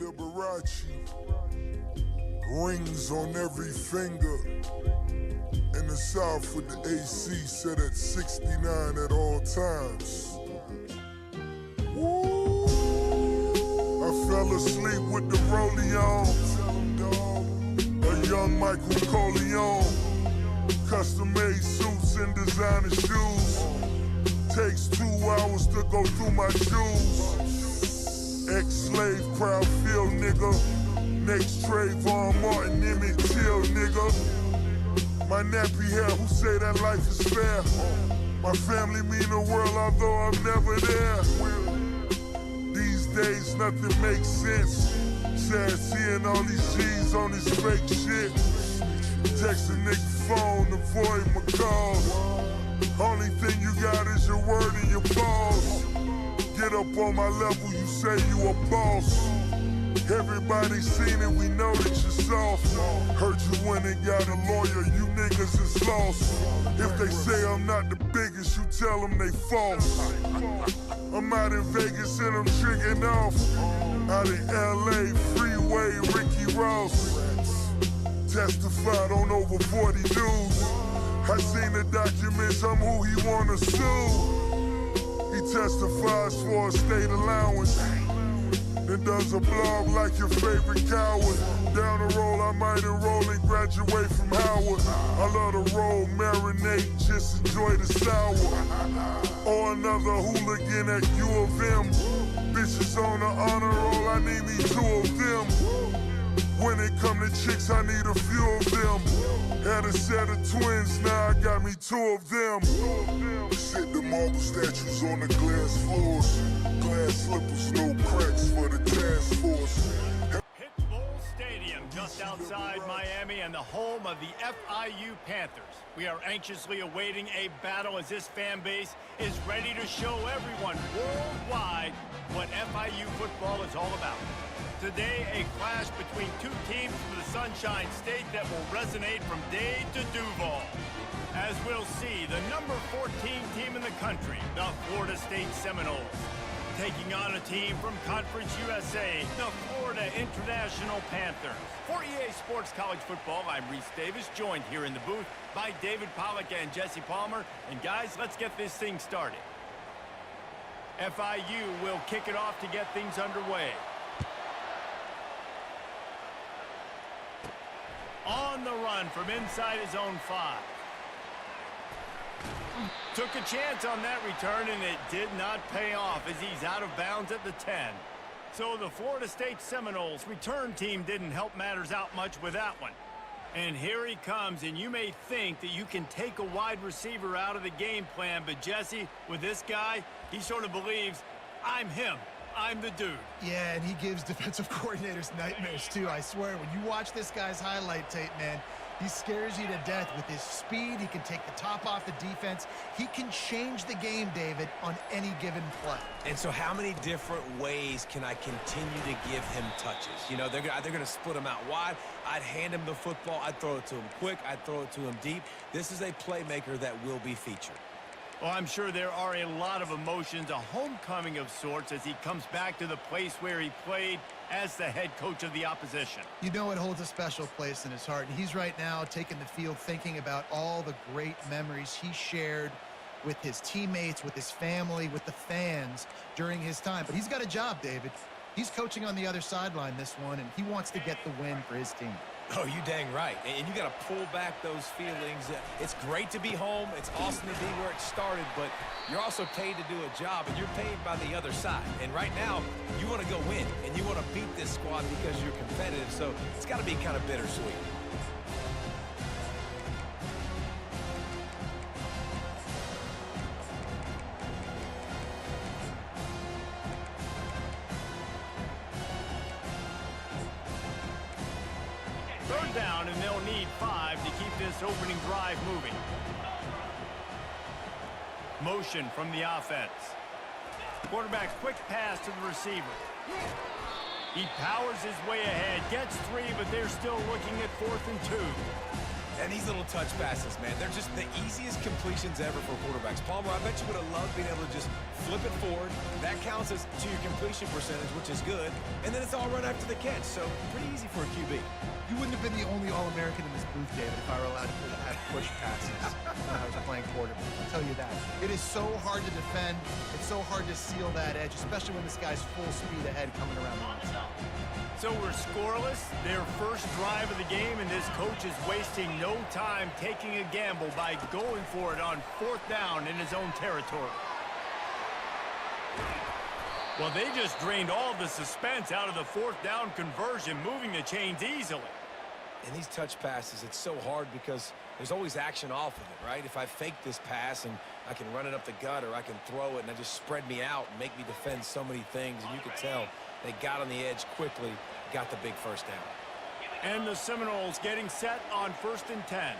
Liberace, rings on every finger. In the South with the AC set at 69 at all times. Woo! I fell asleep with the rollie on. A young Michael Corleone. Custom-made suits and designer shoes. Takes 2 hours to go through my shoes. Ex-slave, proud field nigga. Next Trayvon Martin, Emmett Till nigga. My nappy hair, who say that life is fair? My family mean the world, although I'm never there. These days, nothing makes sense. Sad seeing all these G's on this fake shit. Text a nigga phone, avoid my calls. Only thing you got is your word and your balls. Get up on my level, you say you a boss. Everybody seen it, we know that you're soft. Heard you went and got a lawyer, you niggas is lost. If they say I'm not the biggest, you tell them they false. I'm out in Vegas and I'm tricking off. Out in LA, freeway, Ricky Ross. Testified on over 40 dudes. I seen the documents, I'm who he wanna sue. He testifies for a state allowance. Then does a blog like your favorite coward. Down the road, I might enroll and graduate from Howard. I love to roll, marinate, just enjoy the sour. Or another hooligan at U of M. Bitches on the honor roll, I need me 2 of them. When it come to chicks, I need a few of them. Had a set of twins, now I got me 2 of them. Sit the marble statues on the glass floors. Glass slippers, no cracks for the task force. Hit Bowl Stadium, just outside Miami and the home of the FIU Panthers. We are anxiously awaiting a battle as this fan base is ready to show everyone worldwide what FIU football is all about. Today, a clash between 2 teams from the Sunshine State that will resonate from Dade to Duval. As we'll see, the number 14 team in the country, the Florida State Seminoles, taking on a team from Conference USA, the Florida International Panthers. For EA Sports College Football, I'm Reese Davis, joined here in the booth by David Pollack and Jesse Palmer. And guys, let's get this thing started. FIU will kick it off to get things underway. On the run from inside his own 5. Took a chance on that return, and it did not pay off as he's out of bounds at the 10. So the Florida State Seminoles return team didn't help matters out much with that one. And here he comes, and you may think that you can take a wide receiver out of the game plan, but Jesse, with this guy, he sort of believes, I'm him. I'm the dude. Yeah, and he gives defensive coordinators nightmares, too. I swear, when you watch this guy's highlight tape, man, he scares you to death with his speed. He can take the top off the defense. He can change the game, David, on any given play. And so how many different ways can I continue to give him touches? You know, they're going to split him out wide. I'd hand him the football. I'd throw it to him quick. I'd throw it to him deep. This is a playmaker that will be featured. Well, I'm sure there are a lot of emotions, a homecoming of sorts as he comes back to the place where he played as the head coach of the opposition. You know it holds a special place in his heart, and he's right now taking the field thinking about all the great memories he shared with his teammates, with his family, with the fans during his time. But he's got a job, David. He's coaching on the other sideline this one, and he wants to get the win for his team. Oh, you dang right. And you got to pull back those feelings. It's great to be home. It's awesome to be where it started, but you're also paid to do a job, and you're paid by the other side. And right now, you want to go win, and you want to beat this squad because you're competitive, so it's got to be kind of bittersweet. Third down, and they'll need 5 to keep this opening drive moving. Motion from the offense. Quarterback quick pass to the receiver. He powers his way ahead, gets 3, but they're still looking at 4th and 2. And these little touch passes, man, they're just the easiest completions ever for quarterbacks. Palmer, I bet you would have loved being able to just flip it forward. That counts as to your completion percentage, which is good. And then it's all run after the catch, so pretty easy for a QB. You wouldn't have been the only All-American in this booth, David, if I were allowed to have push passes when I was playing quarterback. I'll tell you that. It is so hard to defend. It's so hard to seal that edge, especially when this guy's full speed ahead coming around the outside. So we're scoreless, their first drive of the game, and this coach is wasting no time taking a gamble by going for it on 4th down in his own territory. Well, they just drained all the suspense out of the 4th down conversion, moving the chains easily. In these touch passes, it's so hard because there's always action off of it, right? If I fake this pass and I can run it up the gut, or I can throw it and I just spread me out and make me defend so many things, and you could tell they got on the edge quickly, got the big first down. And the Seminoles getting set on 1st and 10.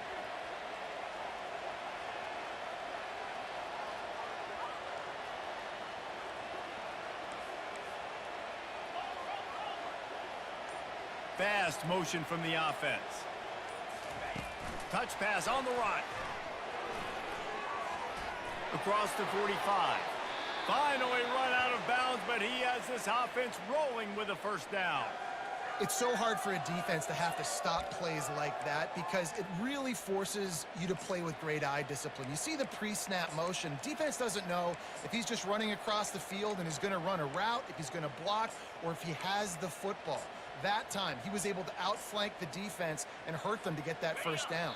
Fast motion from the offense. Touch pass on the run. Across the 45. Finally run out of bounds, but he has this offense rolling with a first down. It's so hard for a defense to have to stop plays like that because it really forces you to play with great eye discipline. You see the pre-snap motion. Defense doesn't know if he's just running across the field and is going to run a route, if he's going to block, or if he has the football. That time, he was able to outflank the defense and hurt them to get that first down.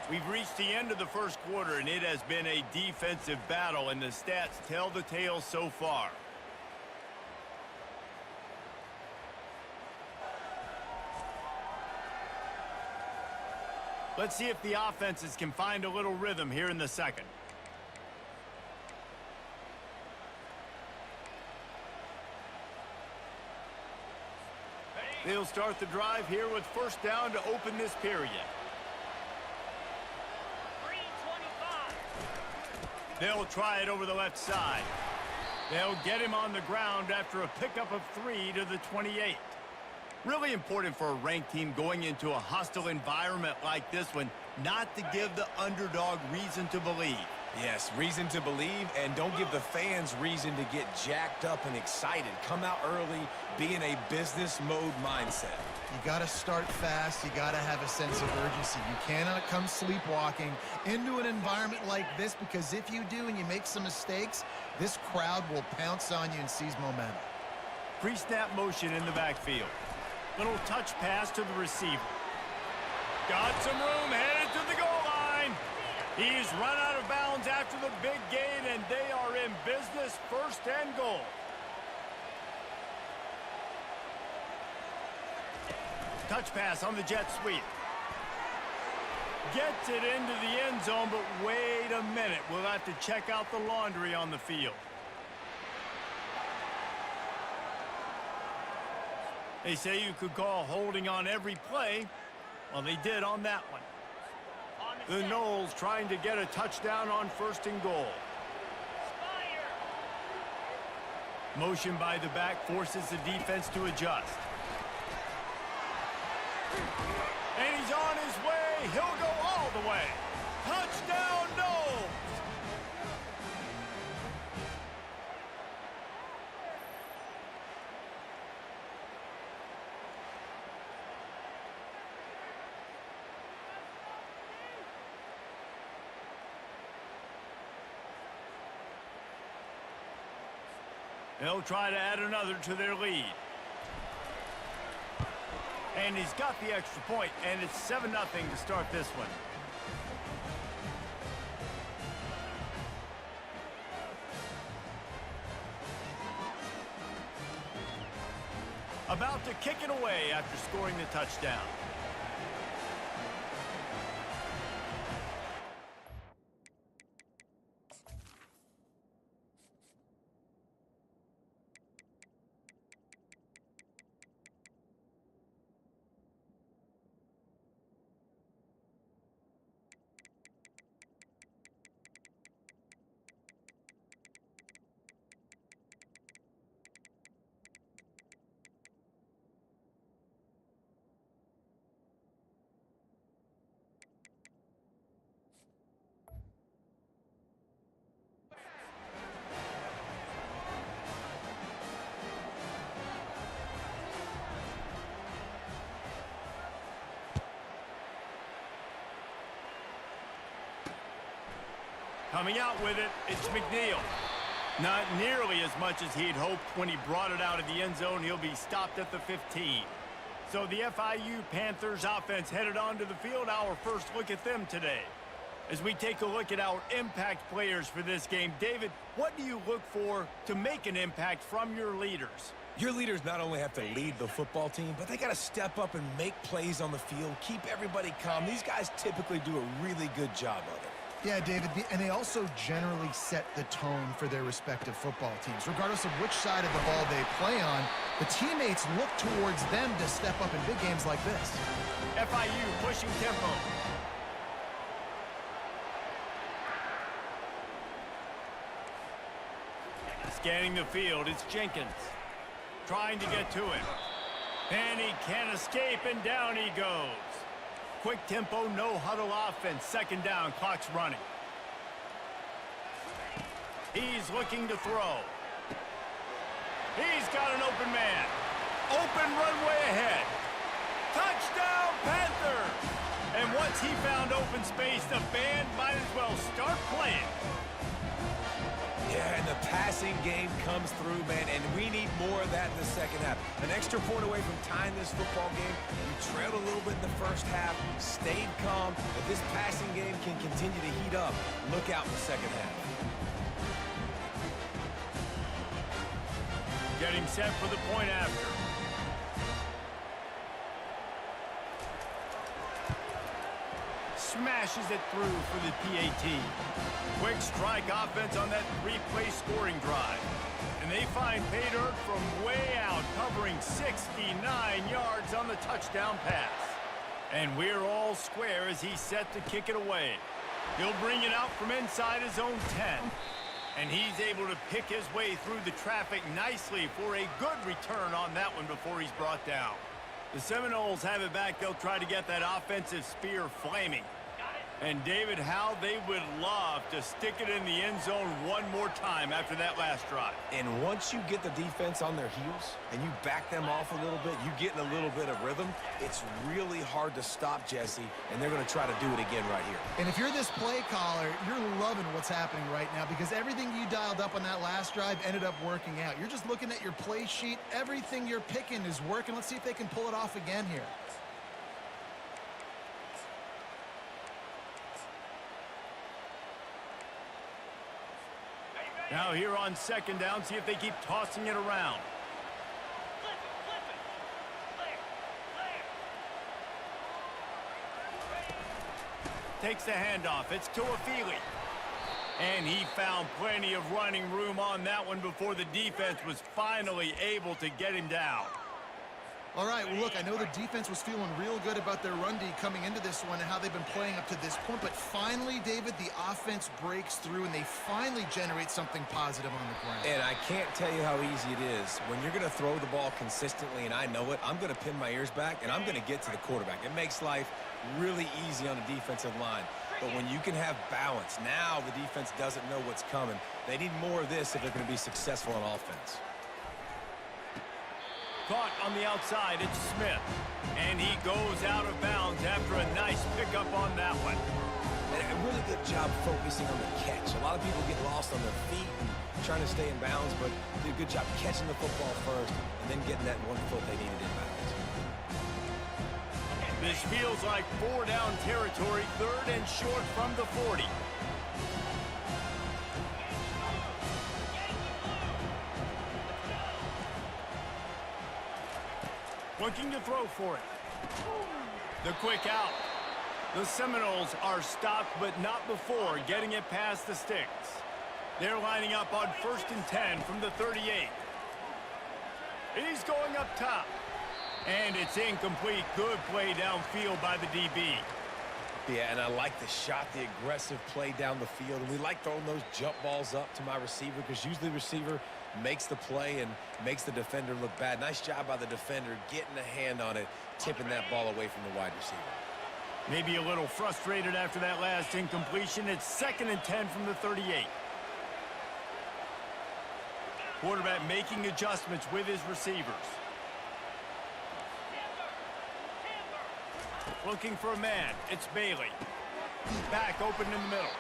We've reached the end of the first quarter, and it has been a defensive battle, and the stats tell the tale so far. Let's see if the offenses can find a little rhythm here in the second. They'll start the drive here with first down to open this period. They'll try it over the left side. They'll get him on the ground after a pickup of 3 to the 28. Really important for a ranked team going into a hostile environment like this one, not to give the underdog reason to believe. Yes, reason to believe, and don't give the fans reason to get jacked up and excited. Come out early, be in a business mode mindset. You got to start fast. You got to have a sense of urgency. You cannot come sleepwalking into an environment like this, because if you do and you make some mistakes, this crowd will pounce on you and seize momentum. Pre-snap motion in the backfield. Little touch pass to the receiver. Got some room, headed to the goal line. He's run out of bounds after the big gain, and they are in business, 1st and goal. Touch pass on the jet sweep. Gets it into the end zone, but wait a minute. We'll have to check out the laundry on the field. They say you could call holding on every play. Well, they did on that one. The Noles trying to get a touchdown on 1st and goal. Motion by the back forces the defense to adjust. And he's on his way. He'll go all the way. Touchdown, Noles! They'll try to add another to their lead. And he's got the extra point, and it's 7-0 to start this one. About to kick it away after scoring the touchdown. Coming out with it, it's McNeil. Not nearly as much as he'd hoped when he brought it out of the end zone. He'll be stopped at the 15. So the FIU Panthers offense headed onto the field. Our first look at them today. As we take a look at our impact players for this game, David, what do you look for to make an impact from your leaders? Your leaders not only have to lead the football team, but they got to step up and make plays on the field, keep everybody calm. These guys typically do a really good job of it. Yeah, David, and they also generally set the tone for their respective football teams. Regardless of which side of the ball they play on, the teammates look towards them to step up in big games like this. FIU pushing tempo. Scanning the field, it's Jenkins. Trying to get to him. And he can't escape, and down he goes. Quick tempo, no huddle offense. Second down, clock's running. He's looking to throw. He's got an open man. Open runway ahead. Touchdown, Panthers! And once he found open space, the band might as well start playing. Yeah, and the passing game comes through, man, and we need more of that in the second half. An extra point away from tying this football game. You trailed a little bit in the first half, stayed calm. If this passing game can continue to heat up, look out in the second half. Getting set for the point after. Smashes it through for the PAT. Quick strike offense on that three-play scoring drive. And they find pay dirt from way out, covering 69 yards on the touchdown pass. And we're all square as he's set to kick it away. He'll bring it out from inside his own 10. And he's able to pick his way through the traffic nicely for a good return on that one before he's brought down. The Seminoles have it back. They'll try to get that offensive spear flaming. And David, how they would love to stick it in the end zone one more time after that last drive. And once you get the defense on their heels and you back them off a little bit, you get in a little bit of rhythm, it's really hard to stop, Jesse, and they're going to try to do it again right here. And if you're this play caller, you're loving what's happening right now because everything you dialed up on that last drive ended up working out. You're just looking at your play sheet. Everything you're picking is working. Let's see if they can pull it off again here. Now here on second down, see if they keep tossing it around. Takes the handoff. It's to Afili. And he found plenty of running room on that one before the defense was finally able to get him down. All right, well, look, I know the defense was feeling real good about their run D coming into this one and how they've been playing up to this point, but finally, David, the offense breaks through and they finally generate something positive on the ground. And I can't tell you how easy it is. When you're going to throw the ball consistently, and I know it, I'm going to pin my ears back, and I'm going to get to the quarterback. It makes life really easy on the defensive line. But when you can have balance, now the defense doesn't know what's coming. They need more of this if they're going to be successful on offense. Caught on the outside, it's Smith. And he goes out of bounds after a nice pickup on that one. And a really good job focusing on the catch. A lot of people get lost on their feet and trying to stay in bounds, but did a good job catching the football first and then getting that 1 foot they needed in bounds. This feels like 4-down territory, third and short from the 40. Looking to throw for it. The quick out. The Seminoles are stopped, but not before getting it past the sticks. They're lining up on 1st and 10 from the 38. He's going up top. And it's incomplete. Good play downfield by the DB. Yeah, and I like the shot, the aggressive play down the field. And we like throwing those jump balls up to my receiver because usually the receiver makes the play and makes the defender look bad. Nice job by the defender getting a hand on it, tipping that ball away from the wide receiver. Maybe a little frustrated after that last incompletion. It's 2nd and 10 from the 38. Quarterback making adjustments with his receivers. Looking for a man. It's Bailey. Back open in the middle.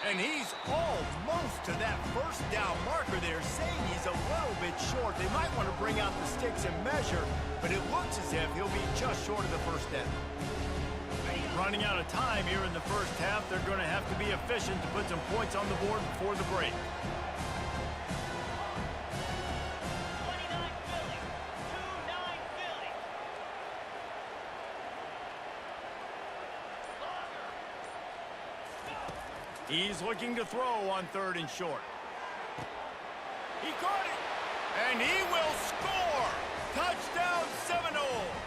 And he's almost to that first down marker there, saying he's a little bit short. They might want to bring out the sticks and measure, but it looks as if he'll be just short of the first down. Running out of time here in the first half, they're going to have to be efficient to put some points on the board before the break. He's looking to throw on 3rd and short. He caught it, and he will score! Touchdown Seminoles!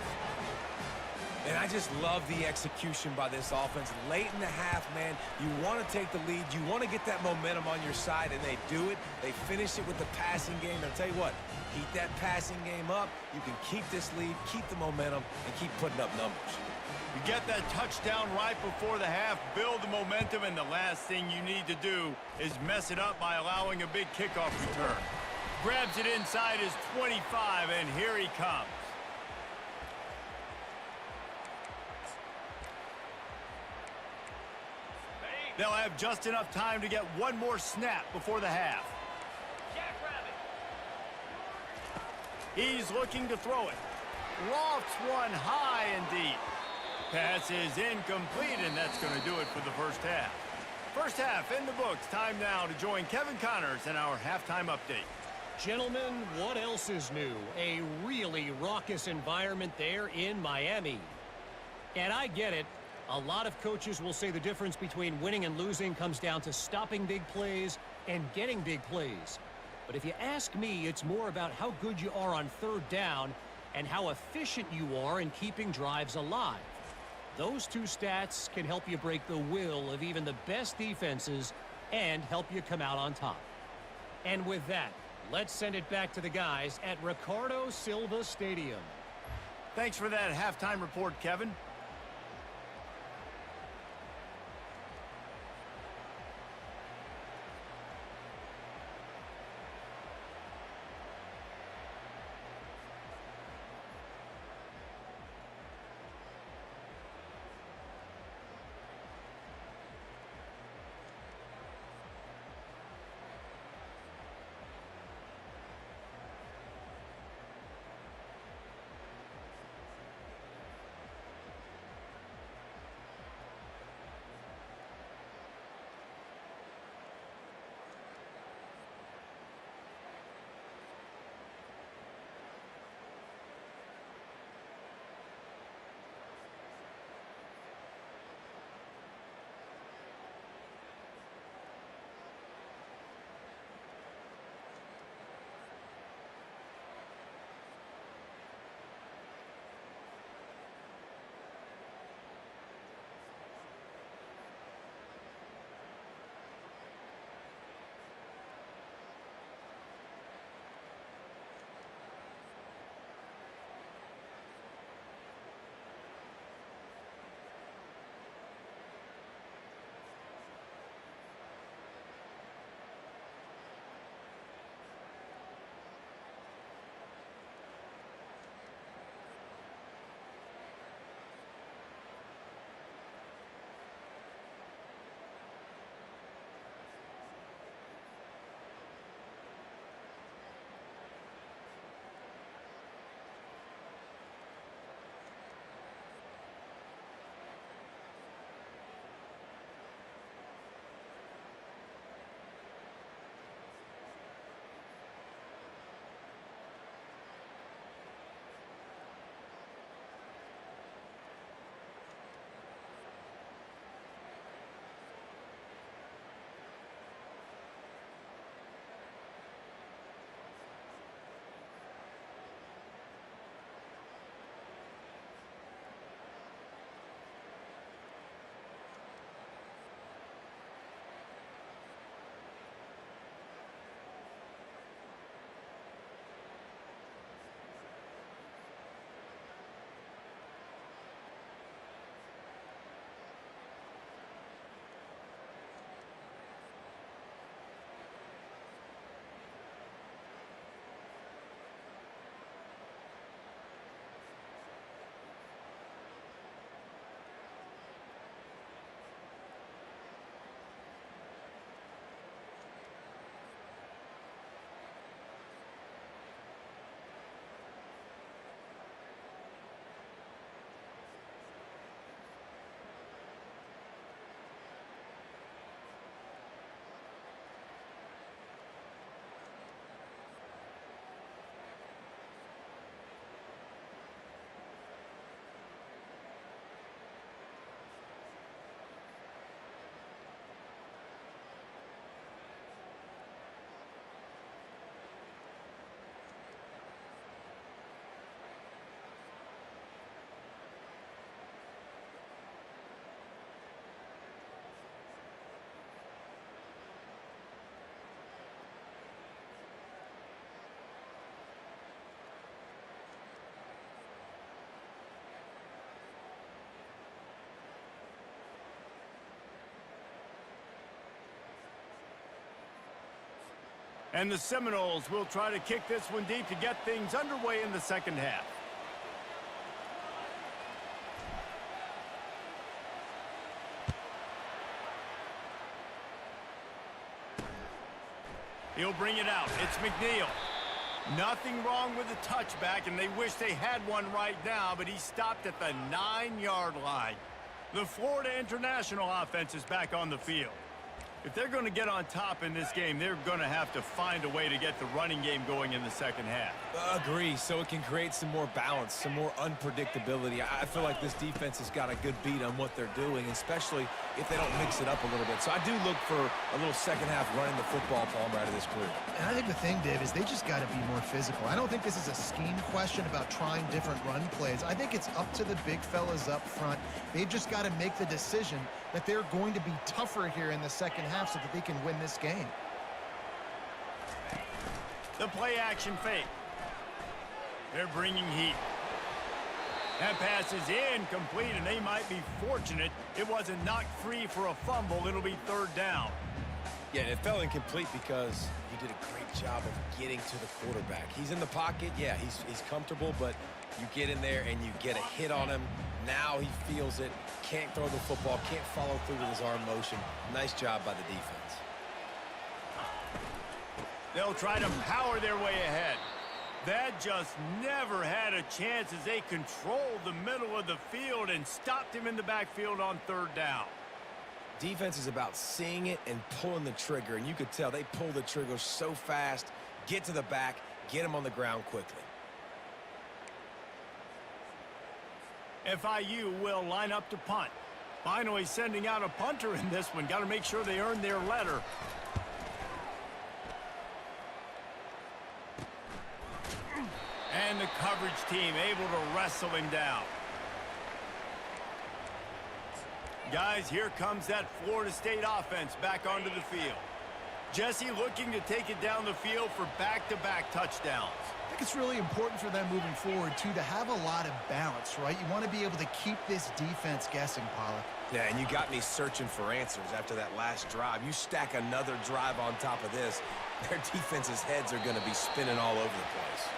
And I just love the execution by this offense. Late in the half, man, you want to take the lead. You want to get that momentum on your side, and they do it. They finish it with the passing game. I'll tell you what, keep that passing game up. You can keep this lead, keep the momentum, and keep putting up numbers. You get that touchdown right before the half, build the momentum, and the last thing you need to do is mess it up by allowing a big kickoff return. Grabs it inside his 25, and here he comes. They'll have just enough time to get one more snap before the half. He's looking to throw it. Lofts one high and deep. Pass is incomplete, and that's going to do it for the first half. First half in the books. Time now to join Kevin Connors in our halftime update. Gentlemen, what else is new? A really raucous environment there in Miami. And I get it. A lot of coaches will say the difference between winning and losing comes down to stopping big plays and getting big plays. But if you ask me, it's more about how good you are on 3rd down and how efficient you are in keeping drives alive. Those two stats can help you break the will of even the best defenses and help you come out on top. And with that, let's send it back to the guys at Ricardo Silva Stadium. Thanks for that halftime report, Kevin. And the Seminoles will try to kick this one deep to get things underway in the second half. He'll bring it out. It's McNeil. Nothing wrong with the touchback, and they wish they had one right now, but he stopped at the 9-yard line. The Florida International offense is back on the field. If they're going to get on top in this game, they're going to have to find a way to get the running game going in the second half. Agree, so it can create some more balance, some more unpredictability. I feel like this defense has got a good beat on what they're doing, especially if they don't mix it up a little bit. So I do look for a little second half running the football Palmer out of this group. And I think the thing, Dave, is they just got to be more physical. I don't think this is a scheme question about trying different run plays. I think it's up to the big fellas up front. They've just got to make the decision that they're going to be tougher here in the second half so that they can win this game. The play action fake. They're bringing heat. That pass is incomplete, and they might be fortunate it wasn't knocked free for a fumble. It'll be third down. Yeah, and it fell incomplete because he did a great job of getting to the quarterback. He's in the pocket. Yeah, he's comfortable, but you get in there and you get a hit on him. Now he feels it. Can't throw the football. Can't follow through with his arm motion. Nice job by the defense. They'll try to power their way ahead. That just never had a chance as they controlled the middle of the field and stopped him in the backfield on third down. Defense is about seeing it and pulling the trigger, and you could tell they pull the trigger so fast, get to the back, get him on the ground quickly. FIU will line up to punt. Finally sending out a punter in this one. Got to make sure they earn their letter. And the coverage team able to wrestle him down. Guys, here comes that Florida State offense back onto the field. Jesse looking to take it down the field for back-to-back touchdowns. I think it's really important for them moving forward, too, to have a lot of balance, right? You want to be able to keep this defense guessing, Pollack. Yeah, and you got me searching for answers after that last drive. You stack another drive on top of this, their defense's heads are going to be spinning all over the place.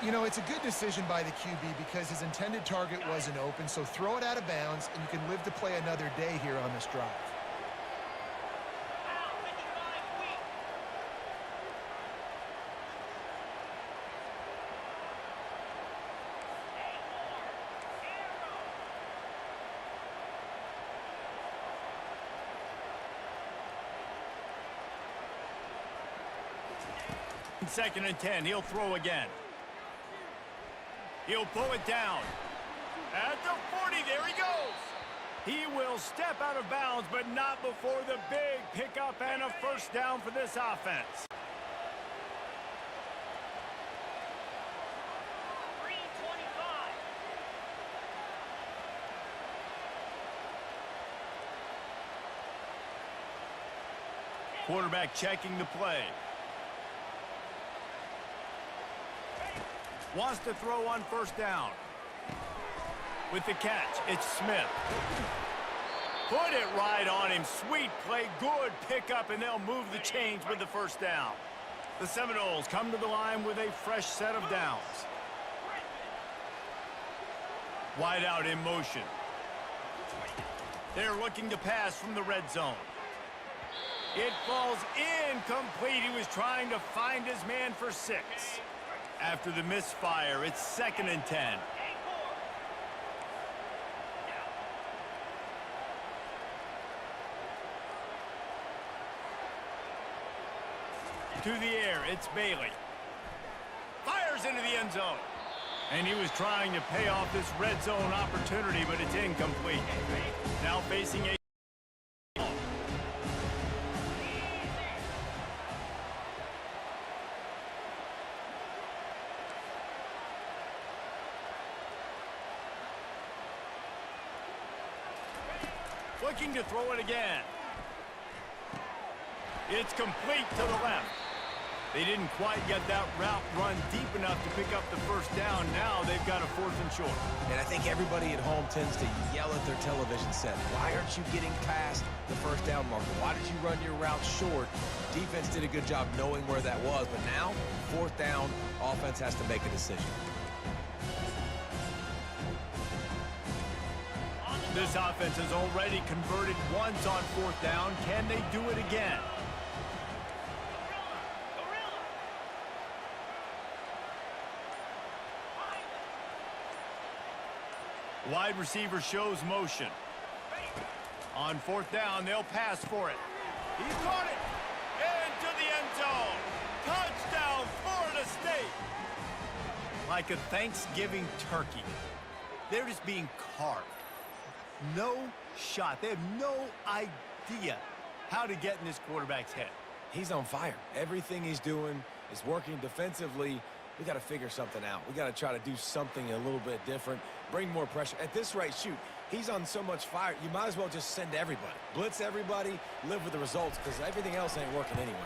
You know, it's a good decision by the QB because his intended target wasn't open, so throw it out of bounds, and you can live to play another day here on this drive. Second and 10, he'll throw again. He'll pull it down. At the 40, there he goes. He will step out of bounds, but not before the big pickup and a first down for this offense. Quarterback checking the play. Wants to throw on first down. With the catch, it's Smith. Put it right on him. Sweet play, good pickup, and they'll move the chains with the first down. The Seminoles come to the line with a fresh set of downs. Wide out in motion. They're looking to pass from the red zone. It falls incomplete. He was trying to find his man for 6. After the misfire, it's second and 10. To the air, it's Bailey. Fires into the end zone. And he was trying to pay off this red zone opportunity, but it's incomplete. Now facing a... Looking to throw it again. It's complete to the left. They didn't quite get that route run deep enough to pick up the first down. Now they've got a 4th and short. And I think everybody at home tends to yell at their television set. Why aren't you getting past the first down marker? Why did you run your route short? Defense did a good job knowing where that was. But now, 4th down, offense has to make a decision. This offense has already converted once on 4th down. Can they do it again? Wide receiver shows motion. On 4th down, they'll pass for it. He's caught it. Into the end zone. Touchdown, Florida State. Like a Thanksgiving turkey. They're just being carved. No shot. They have no idea how to get in this quarterback's head. He's on fire. Everything he's doing is working defensively. We got to figure something out. We got to try to do something a little bit different, bring more pressure. At this rate, shoot, he's on so much fire, you might as well just send everybody. Blitz everybody, live with the results, because everything else ain't working anyways.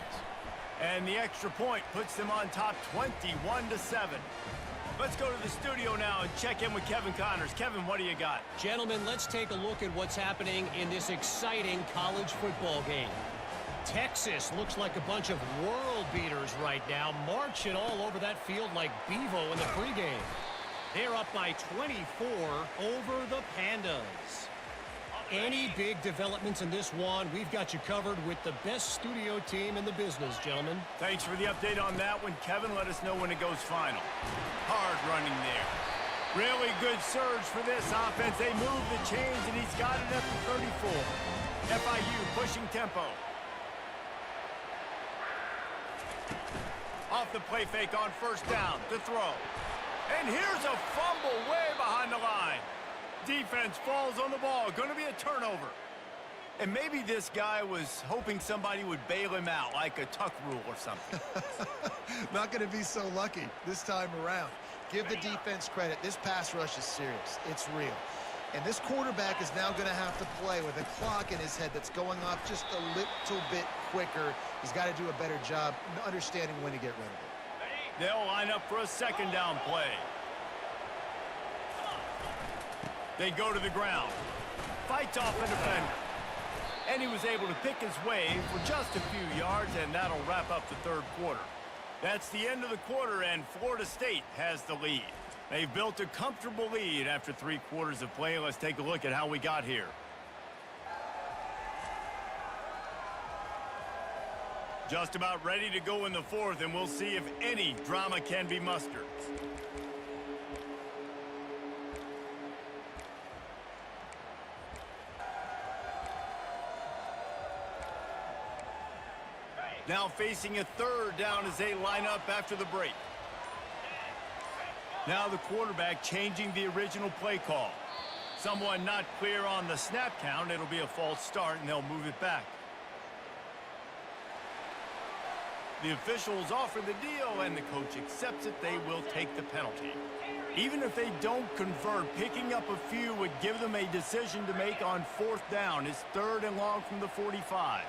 And the extra point puts them on top 21-7. Let's go to the studio now and check in with Kevin Connors. Kevin, what do you got? Gentlemen, let's take a look at what's happening in this exciting college football game. Texas looks like a bunch of world beaters right now, marching all over that field like Bevo in the pregame. They're up by 24 over the Pandas. Any big developments in this one, we've got you covered with the best studio team in the business, gentlemen. Thanks for the update on that one, Kevin. Let us know when it goes final. Hard running there. Really good surge for this offense. They move the chains, and he's got it at the 34. FIU pushing tempo. Off the play fake on 1st down to throw. And here's a fumble way behind the line. Defense falls on the ball. Going to be a turnover. And maybe this guy was hoping somebody would bail him out, like a tuck rule or something. Not going to be so lucky this time around. Give the defense credit. This pass rush is serious. It's real. And this quarterback is now going to have to play with a clock in his head that's going off just a little bit quicker. He's got to do a better job understanding when to get rid of it. They'll line up for a 2nd down play. They go to the ground. Fights off a defender. And he was able to pick his way for just a few yards, and that'll wrap up the 3rd quarter. That's the end of the quarter, and Florida State has the lead. They've built a comfortable lead after 3 quarters of play. Let's take a look at how we got here. Just about ready to go in the 4th, and we'll see if any drama can be mustered. Now facing a 3rd down as they line up after the break. Now the quarterback changing the original play call. Someone not clear on the snap count. It'll be a false start, and they'll move it back. The officials offer the deal, and the coach accepts it. They will take the penalty. Even if they don't convert, picking up a few would give them a decision to make on 4th down. It's 3rd and long from the 45.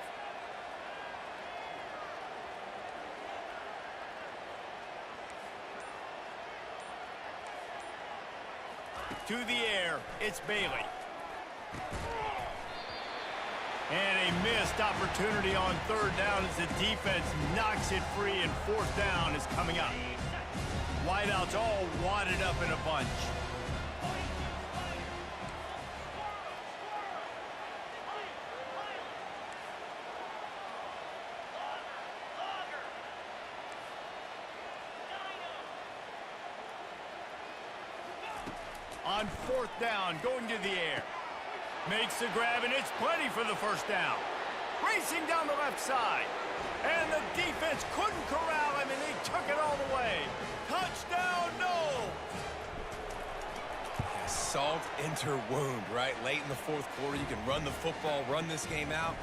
To the air, it's Bailey. And a missed opportunity on 3rd down as the defense knocks it free, and 4th down is coming up. Wideouts all wadded up in a bunch. On 4th down, going to the air. Makes the grab, and it's plenty for the 1st down. Racing down the left side. And the defense couldn't corral him, and they took it all the way. Touchdown, no! Yeah, salt into wound, right? Late in the 4th quarter, you can run the football, run this game out.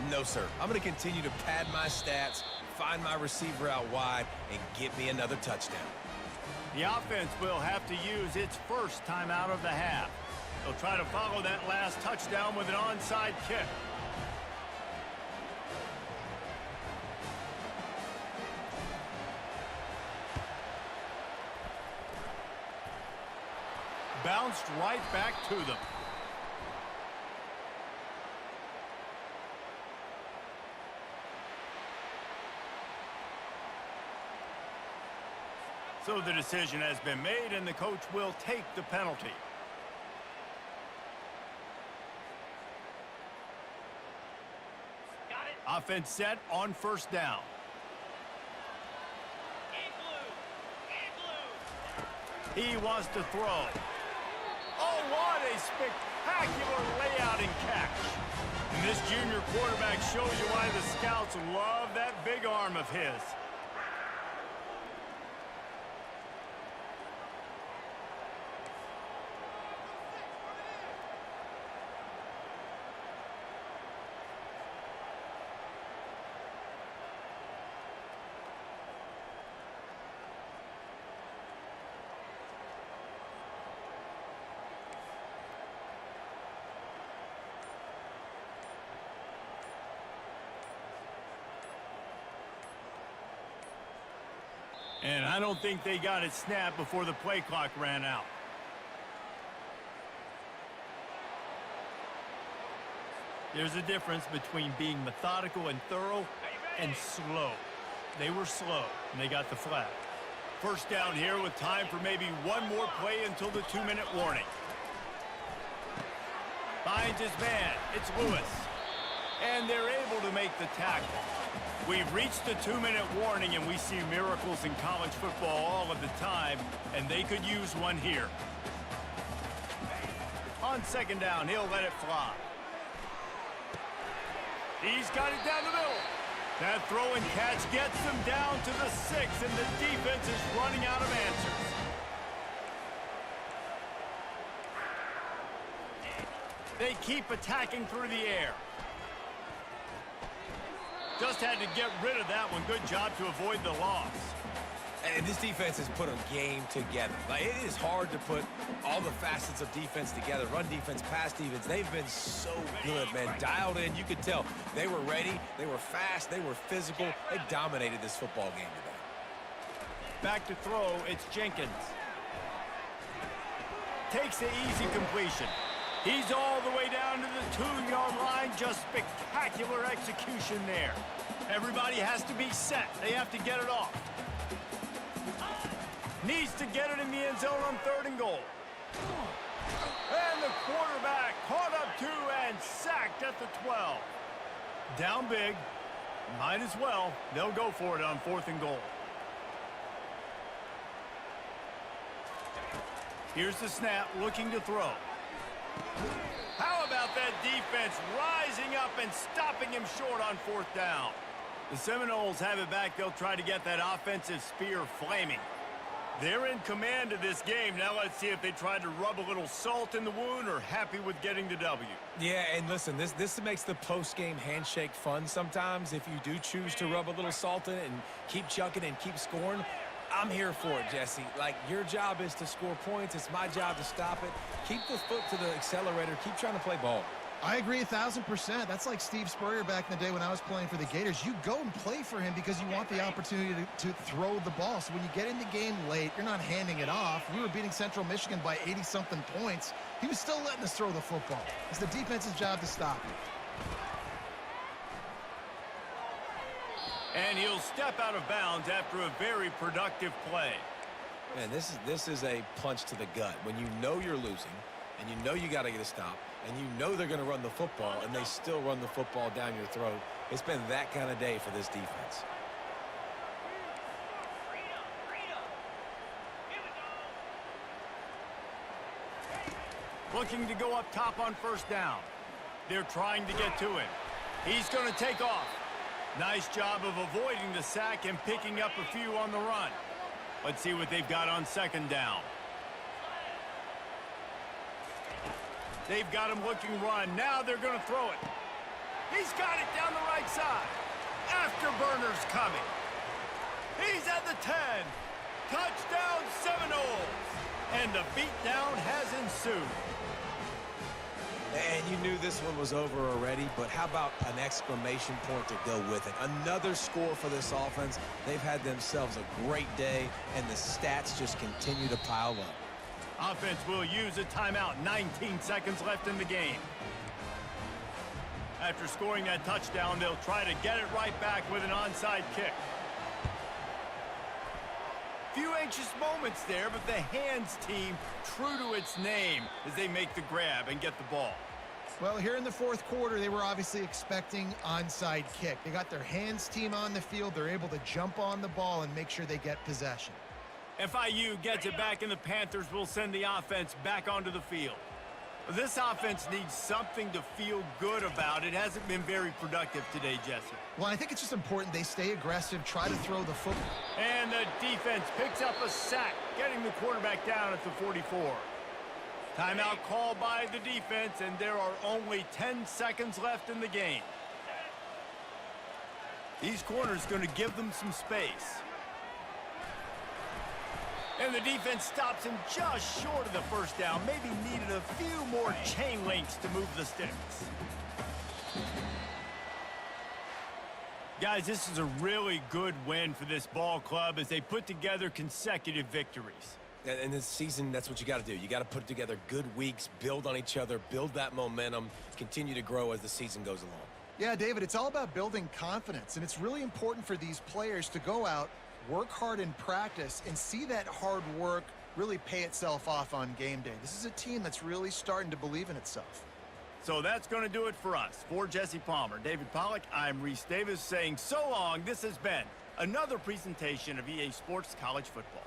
No, sir. I'm going to continue to pad my stats, find my receiver out wide, and get me another touchdown. The offense will have to use its 1st timeout of the half. They'll try to follow that last touchdown with an onside kick. bounced right back to them. So the decision has been made, and the coach will take the penalty. Offense set on first down. He wants to throw. Oh, what a spectacular layout and catch. And this junior quarterback shows you why the scouts love that big arm of his. And I don't think they got it snapped before the play clock ran out. There's a difference between being methodical and thorough and slow. They were slow, and they got the flag. First down here with time for maybe one more play until the 2-minute warning. Finds his man. It's Lewis. And they're able to make the tackle. We've reached the 2-minute warning, and we see miracles in college football all of the time, and they could use one here. On second down, he'll let it fly. He's got it down the middle. That throw and catch gets them down to the 6, and the defense is running out of answers. They keep attacking through the air. Just had to get rid of that one. Good job to avoid the loss. And this defense has put a game together. Like, it is hard to put all the facets of defense together. Run defense, pass defense. They've been so good, man. Dialed in. You could tell they were ready. They were fast. They were physical. They dominated this football game today. Back to throw. It's Jenkins. Takes the easy completion. He's all the way down to the 2-yard line. Just spectacular execution there. Everybody has to be set. They have to get it off. Needs to get it in the end zone on 3rd and goal. And the quarterback caught up to and sacked at the 12. Down big. Might as well. They'll go for it on 4th and goal. Here's the snap, looking to throw. How about that defense rising up and stopping him short on 4th down? The Seminoles have it back. They'll try to get that offensive spear flaming. They're in command of this game. Now let's see if they try to rub a little salt in the wound or happy with getting the W. Yeah, and listen, this makes the post-game handshake fun sometimes. If you do choose to rub a little salt in it and keep chucking and keep scoring, I'm here for it, Jesse. Like, your job is to score points. It's my job to stop it. Keep the foot to the accelerator. Keep trying to play ball. I agree 1,000%. That's like Steve Spurrier back in the day when I was playing for the Gators. You go and play for him because you want the opportunity to throw the ball. So when you get in the game late, you're not handing it off. We were beating Central Michigan by 80-something points. He was still letting us throw the football. It's the defense's job to stop it. And he'll step out of bounds after a very productive play. Man, this is a punch to the gut. When you know you're losing, and you know you got to get a stop, and you know they're going to run the football, and they still run the football down your throat. It's been that kind of day for this defense. Looking to go up top on 1st down. They're trying to get to him. He's going to take off. Nice job of avoiding the sack and picking up a few on the run. Let's see what they've got on 2nd down. They've got him looking run. Now they're going to throw it. He's got it down the right side. Afterburner's coming. He's at the 10. Touchdown Seminoles. And the beatdown has ensued. And you knew this one was over already, but how about an exclamation point to go with it? Another score for this offense. They've had themselves a great day, and the stats just continue to pile up. Offense will use a timeout. 19 seconds left in the game. After scoring that touchdown, they'll try to get it right back with an onside kick. Few anxious moments there, but the hands team true to its name as they make the grab and get the ball. Well, here in the fourth quarter, they were obviously expecting onside kick. They got their hands team on the field. They're able to jump on the ball and make sure they get possession. FIU gets it back, and the Panthers will send the offense back onto the field. This offense needs something to feel good about. It hasn't been very productive today, Jesse. Well, I think it's just important they stay aggressive, try to throw the football. And the defense picks up a sack, getting the quarterback down at the 44. Timeout called by the defense, and there are only 10 seconds left in the game. These corners going to give them some space. And the defense stops him just short of the first down. Maybe needed a few more chain links to move the sticks. Guys, this is a really good win for this ball club as they put together consecutive victories. And this season, that's what you got to do. You got to put together good weeks, build on each other, build that momentum, continue to grow as the season goes along. Yeah, David, it's all about building confidence, and it's really important for these players to go out, work hard in practice, and see that hard work really pay itself off on game day. This is a team that's really starting to believe in itself. So that's going to do it for us. For Jesse Palmer, David Pollack, I'm Reese Davis saying so long. This has been another presentation of EA Sports College Football.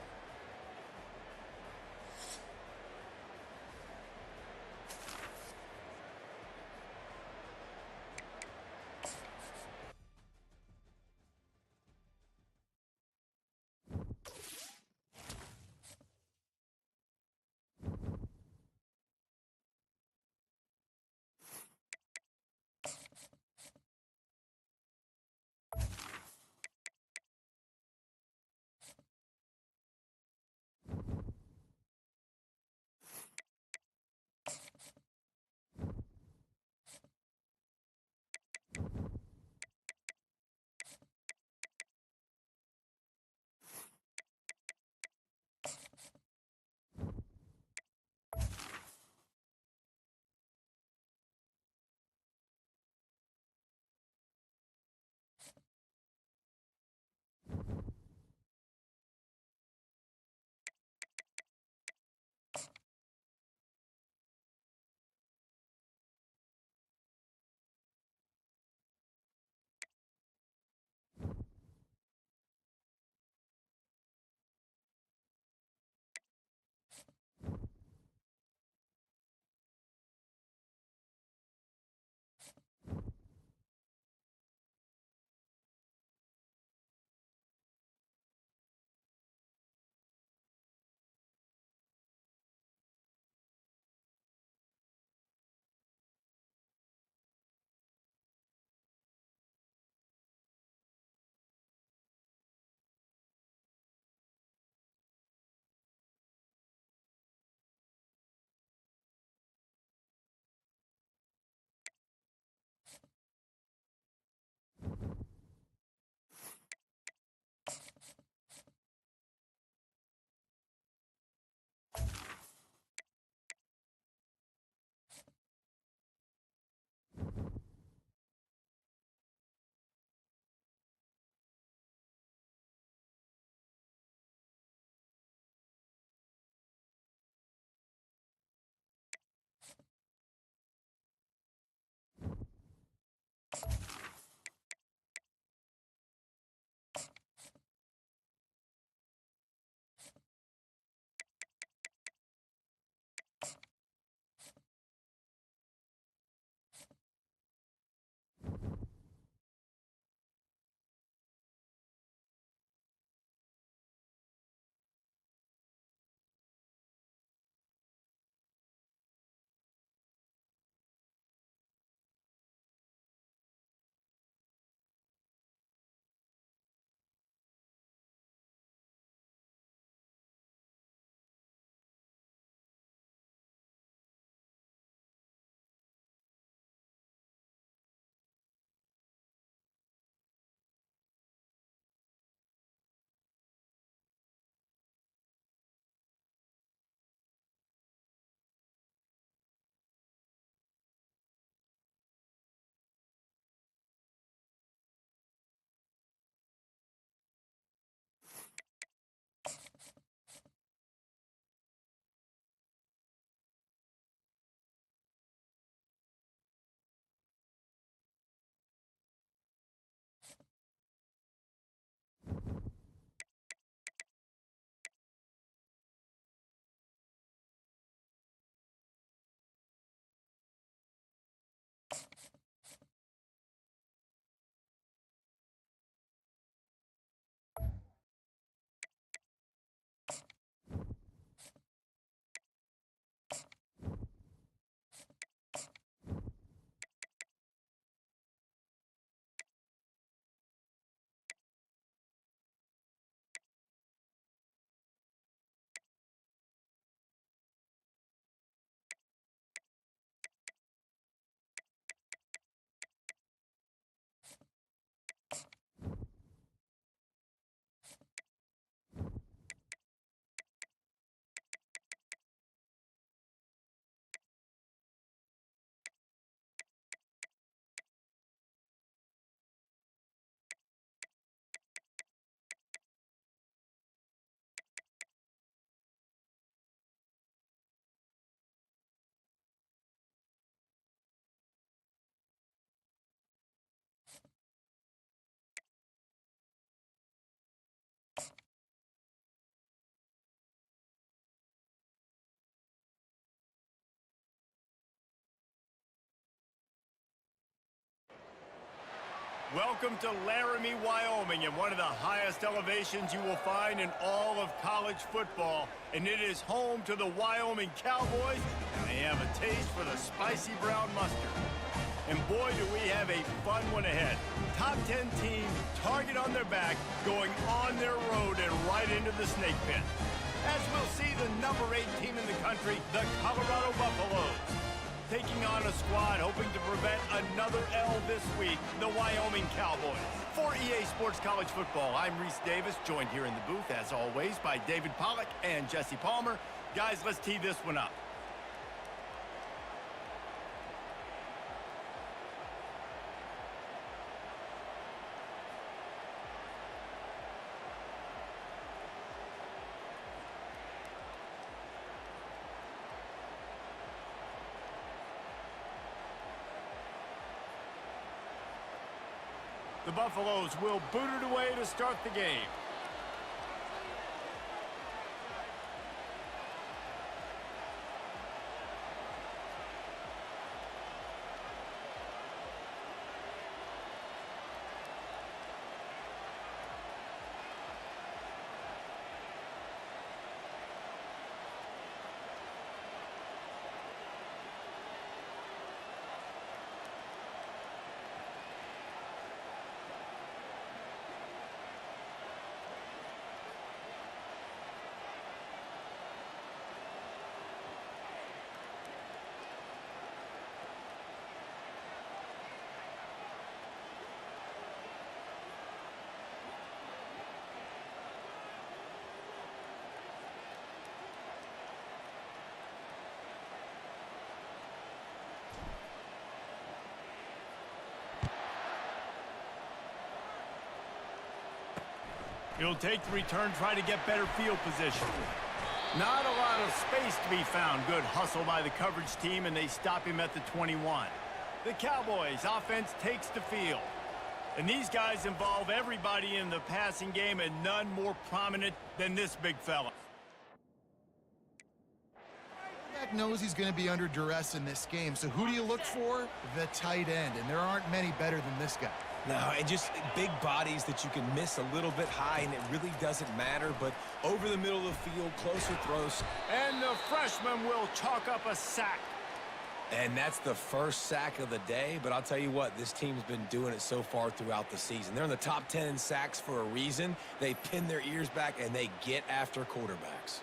Welcome to Laramie, Wyoming, and one of the highest elevations you will find in all of college football. And it is home to the Wyoming Cowboys, and they have a taste for the spicy brown mustard. And boy, do we have a fun one ahead. Top 10 team, target on their back, going on their road and right into the snake pit. As we'll see the number 8 team in the country, the Colorado Buffaloes, taking on a squad hoping to prevent another L this week, the Wyoming Cowboys. For EA Sports College Football, I'm Reese Davis, joined here in the booth, as always, by David Pollack and Jesse Palmer. Guys, let's tee this one up. The Buffaloes will boot it away to start the game. He'll take the return, try to get better field position. Not a lot of space to be found. Good hustle by the coverage team, and they stop him at the 21. The Cowboys offense takes the field. And these guys involve everybody in the passing game, and none more prominent than this big fella. Quarterback knows he's going to be under duress in this game, so who do you look for? The tight end, and there aren't many better than this guy. No, and just big bodies that you can miss a little bit high, and it really doesn't matter. But over the middle of the field, closer throws. And the freshman will chalk up a sack. And that's the first sack of the day. But I'll tell you what, this team's been doing it so far throughout the season. They're in the top 10 in sacks for a reason. They pin their ears back, and they get after quarterbacks.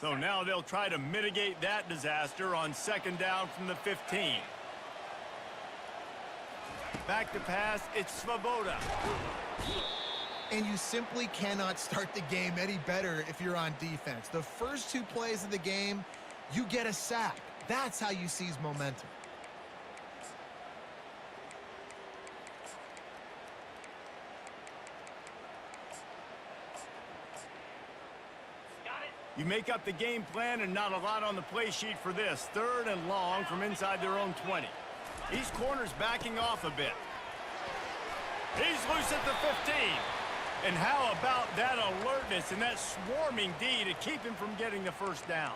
So now they'll try to mitigate that disaster on second down from the 15. Back to pass, it's Svoboda. And you simply cannot start the game any better if you're on defense. The first 2 plays of the game, you get a sack. That's how you seize momentum. You make up the game plan and not a lot on the play sheet for this. 3rd and long from inside their own 20. These corners backing off a bit. He's loose at the 15. And how about that alertness and that swarming D to keep him from getting the first down?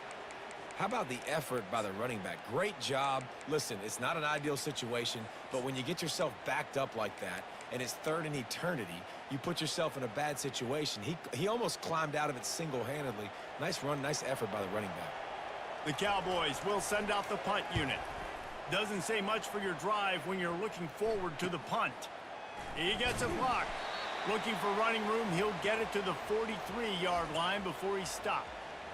How about the effort by the running back? Great job. Listen, it's not an ideal situation, but when you get yourself backed up like that, and it's 3rd and eternity, you put yourself in a bad situation. He almost climbed out of it single-handedly. Nice run, nice effort by the running back. The Cowboys will send out the punt unit. Doesn't say much for your drive when you're looking forward to the punt. He gets a block. Looking for running room, he'll get it to the 43-yard line before he stopped.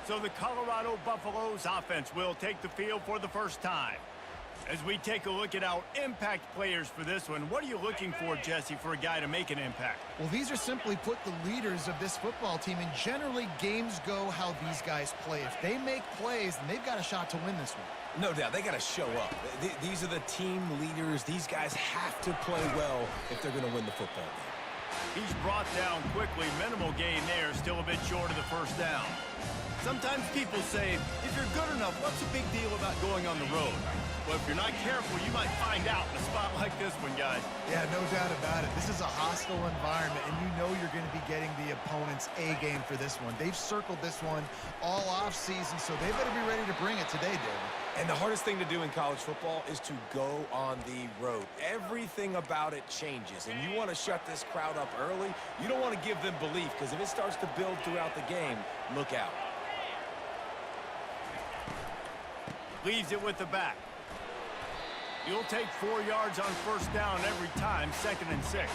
So the Colorado Buffaloes offense will take the field for the first time. As we take a look at our impact players for this one, what are you looking for, Jesse, for a guy to make an impact? Well, these are simply put the leaders of this football team, and generally games go how these guys play. If they make plays, then they've got a shot to win this one. No doubt, they got to show up. These are the team leaders. These guys have to play well if they're going to win the football game. He's brought down quickly. Minimal gain there, still a bit short of the first down. Sometimes people say, if you're good enough, what's the big deal about going on the road? Well, if you're not careful, you might find out in a spot like this one, guys. Yeah, no doubt about it. This is a hostile environment, and you know you're going to be getting the opponent's A game for this one. They've circled this one all offseason, so they better be ready to bring it today, David. And the hardest thing to do in college football is to go on the road. Everything about it changes, and you want to shut this crowd up early. You don't want to give them belief, because if it starts to build throughout the game, look out. Leaves it with the back. You'll take 4 yards on first down every time, 2nd and 6.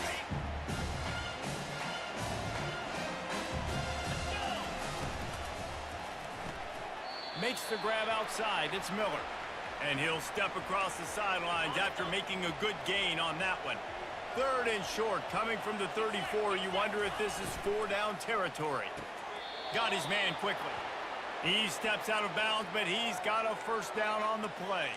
Makes the grab outside. It's Miller. And he'll step across the sidelines after making a good gain on that one. 3rd and short, coming from the 34. You wonder if this is 4-down territory. Got his man quickly. He steps out of bounds, but he's got a first down on the play.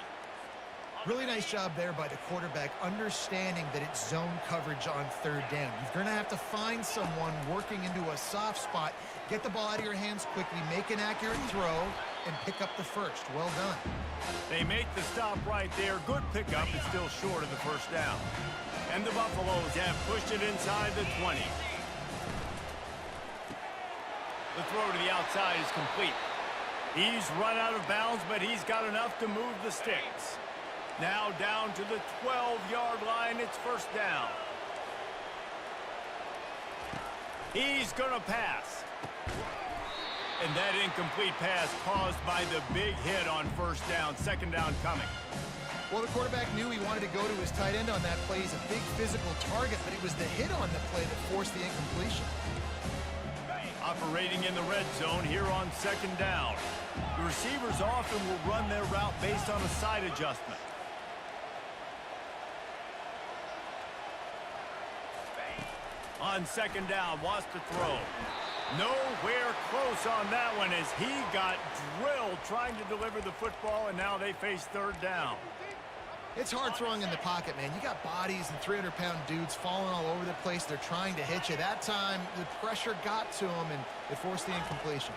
Really nice job there by the quarterback, understanding that it's zone coverage on 3rd down. You're going to have to find someone working into a soft spot, get the ball out of your hands quickly, make an accurate throw, and pick up the first. Well done. They make the stop right there. Good pickup, but still short of the first down. And the Buffaloes have pushed it inside the 20. The throw to the outside is complete. He's run out of bounds, but he's got enough to move the sticks. Now down to the 12-yard line. It's first down. He's going to pass. And that incomplete pass caused by the big hit on first down. 2nd down coming. Well, the quarterback knew he wanted to go to his tight end on that play. He's a big physical target, but it was the hit on the play that forced the incompletion. Operating in the red zone here on 2nd down. The receivers often will run their route based on a side adjustment. On 2nd down, wants to throw. Nowhere close on that one as he got drilled trying to deliver the football, and now they face 3rd down. It's hard throwing in the pocket, man. You got bodies and 300-pound dudes falling all over the place. They're trying to hit you. That time, the pressure got to him, and it forced the incompletion.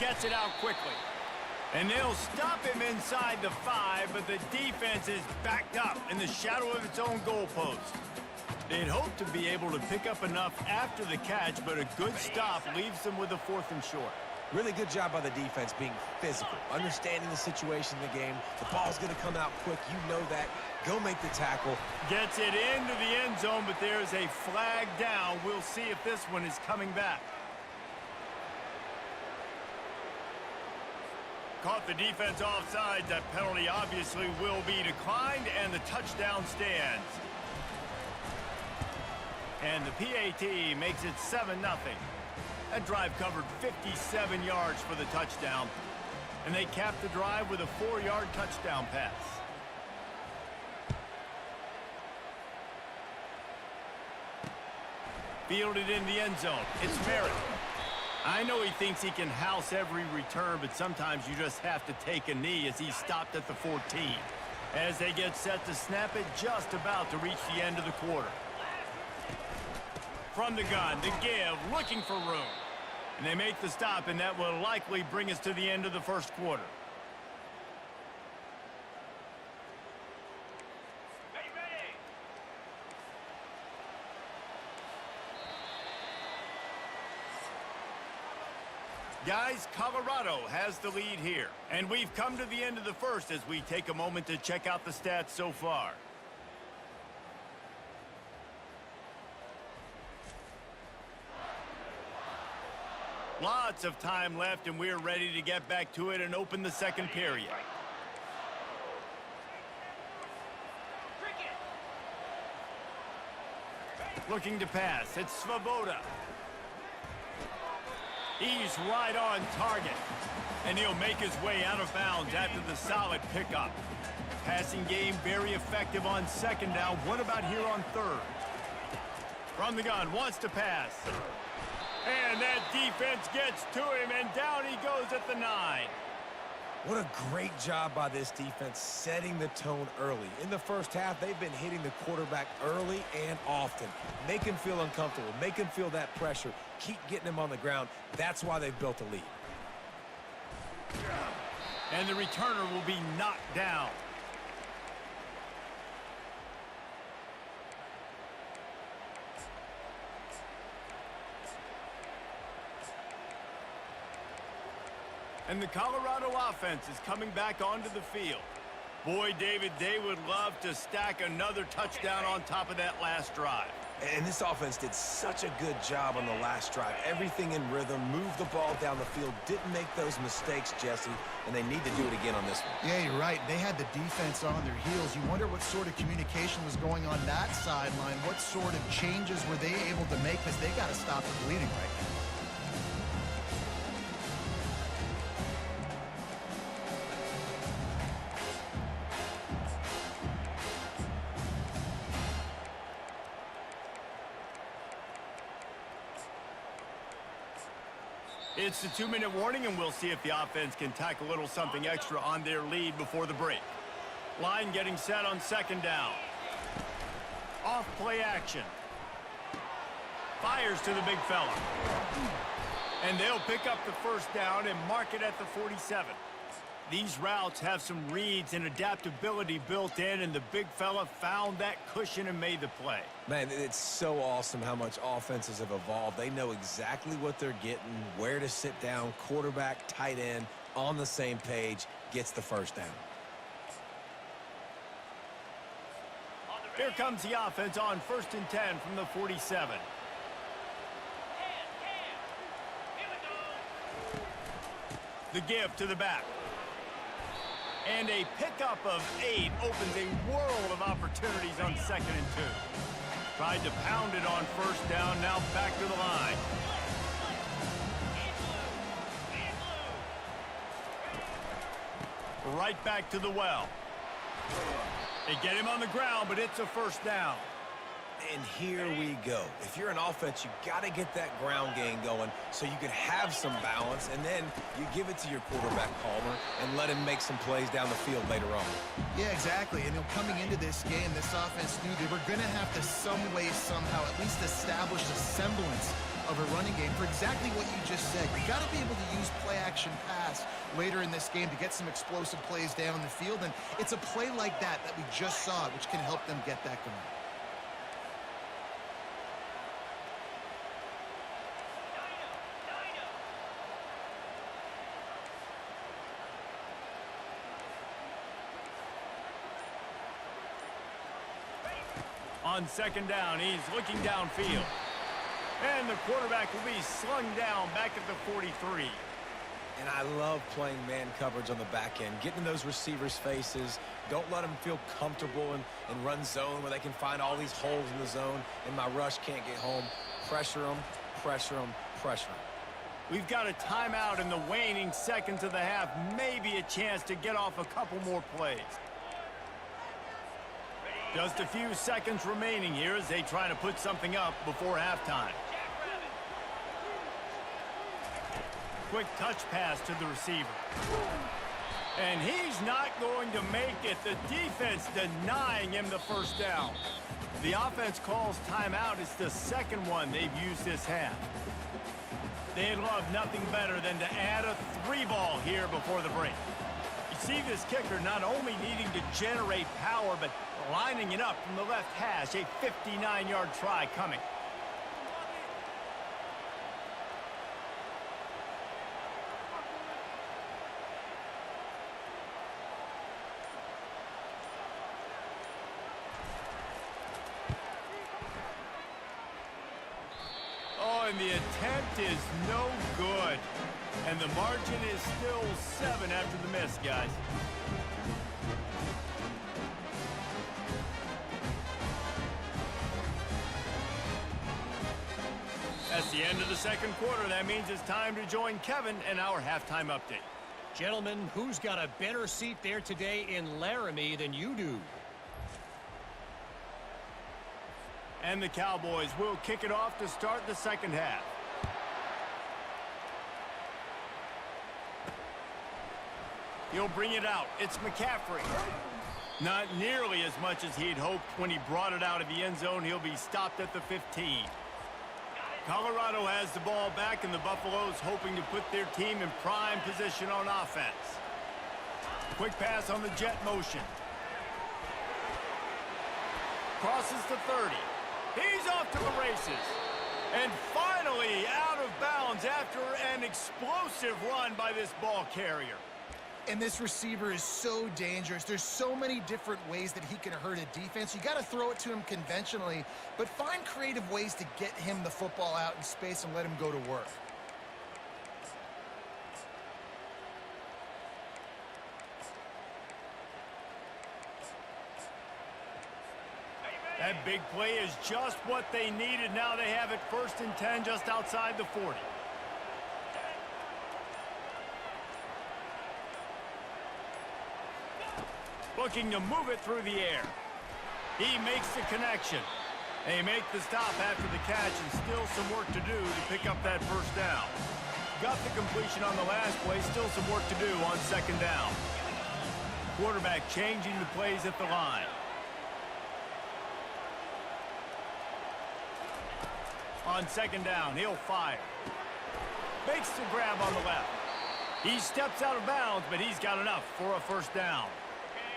Gets it out quickly. And they'll stop him inside the 5, but the defense is backed up in the shadow of its own goalpost. They'd hoped to be able to pick up enough after the catch, but a good stop leaves them with a 4th and short. Really good job by the defense being physical, understanding the situation in the game. The ball's going to come out quick. You know that. Go make the tackle. Gets it into the end zone, but there's a flag down. We'll see if this one is coming back. Caught the defense offside. That penalty obviously will be declined, and the touchdown stands. And the PAT makes it 7-0. That drive covered 57 yards for the touchdown. And they capped the drive with a 4-yard touchdown pass. Fielded in the end zone. It's Merritt. I know he thinks he can house every return, but sometimes you just have to take a knee as he stopped at the 14. As they get set to snap it, just about to reach the end of the quarter. From the gun, the give, looking for room. And they make the stop, and that will likely bring us to the end of the first quarter. Guys, Colorado has the lead here. And we've come to the end of the first as we take a moment to check out the stats so far. Lots of time left, and we're ready to get back to it and open the second period. Looking to pass. It's Svoboda. He's right on target. And he'll make his way out of bounds after the solid pickup. Passing game very effective on second down. What about here on third? From the gun, wants to pass. And that defense gets to him, and down he goes at the 9. What a great job by this defense setting the tone early. In the first half, they've been hitting the quarterback early and often. Make him feel uncomfortable. Make him feel that pressure. Keep getting him on the ground. That's why they've built a lead. And the returner will be knocked down. And the Colorado offense is coming back onto the field. Boy, David, they would love to stack another touchdown on top of that last drive. And this offense did such a good job on the last drive. Everything in rhythm, moved the ball down the field, didn't make those mistakes, Jesse, and they need to do it again on this one. Yeah, you're right. They had the defense on their heels. You wonder what sort of communication was going on that sideline. What sort of changes were they able to make, because they got to stop the bleeding right now. It's the 2-minute warning, and we'll see if the offense can tack a little something extra on their lead before the break. Line getting set on second down. Off play action. Fires to the big fella. And they'll pick up the first down and mark it at the 47. These routes have some reads and adaptability built in, and the big fella found that cushion and made the play. Man, it's so awesome how much offenses have evolved. They know exactly what they're getting, where to sit down, quarterback, tight end, on the same page, gets the first down. Here comes the offense on 1st and 10 from the 47. The give to the back. And a pickup of 8 opens a world of opportunities on 2nd and 2. Tried to pound it on first down, now back to the line. Right back to the well. They get him on the ground, but it's a first down. And here we go. If you're an offense, you got to get that ground game going so you can have some balance, and then you give it to your quarterback, Palmer, and let him make some plays down the field later on. Yeah, exactly. And coming into this game, this offense knew they were going to have to some way, somehow, at least establish a semblance of a running game for exactly what you just said. You got to be able to use play-action pass later in this game to get some explosive plays down the field, and it's a play like that we just saw, which can help them get that going. On 2nd down, he's looking downfield. And the quarterback will be slung down back at the 43. And I love playing man coverage on the back end, getting in those receivers' faces. Don't let them feel comfortable and run zone where they can find all these holes in the zone and my rush can't get home. Pressure them, pressure them, pressure them. We've got a timeout in the waning seconds of the half. Maybe a chance to get off a couple more plays. Just a few seconds remaining here as they try to put something up before halftime. Quick touch pass to the receiver. And he's not going to make it. The defense denying him the first down. The offense calls timeout. It's the second one they've used this half. They'd love nothing better than to add a 3-ball here before the break. You see this kicker not only needing to generate power, but lining it up from the left hash, a 59-yard try coming. And the attempt is no good. And the margin is still 7 after the miss, guys. That's the end of the second quarter. That means it's time to join Kevin in our halftime update. Gentlemen, who's got a better seat there today in Laramie than you do? And the Cowboys will kick it off to start the second half. He'll bring it out. It's McCaffrey. Not nearly as much as he'd hoped when he brought it out of the end zone. He'll be stopped at the 15. Colorado has the ball back, and the Buffaloes hoping to put their team in prime position on offense. Quick pass on the jet motion. Crosses to 30. He's off to the races. And finally out of bounds after an explosive run by this ball carrier. And this receiver is so dangerous. There's so many different ways that he can hurt a defense. You got to throw it to him conventionally, but find creative ways to get him the football out in space and let him go to work. That big play is just what they needed. Now they have it 1st and 10 just outside the 40. Looking to move it through the air. He makes the connection. They make the stop after the catch, and still some work to do to pick up that first down. Got the completion on the last play, still some work to do on second down. Quarterback changing the plays at the line. On second down, he'll fire. Makes the grab on the left. He steps out of bounds, but he's got enough for a first down.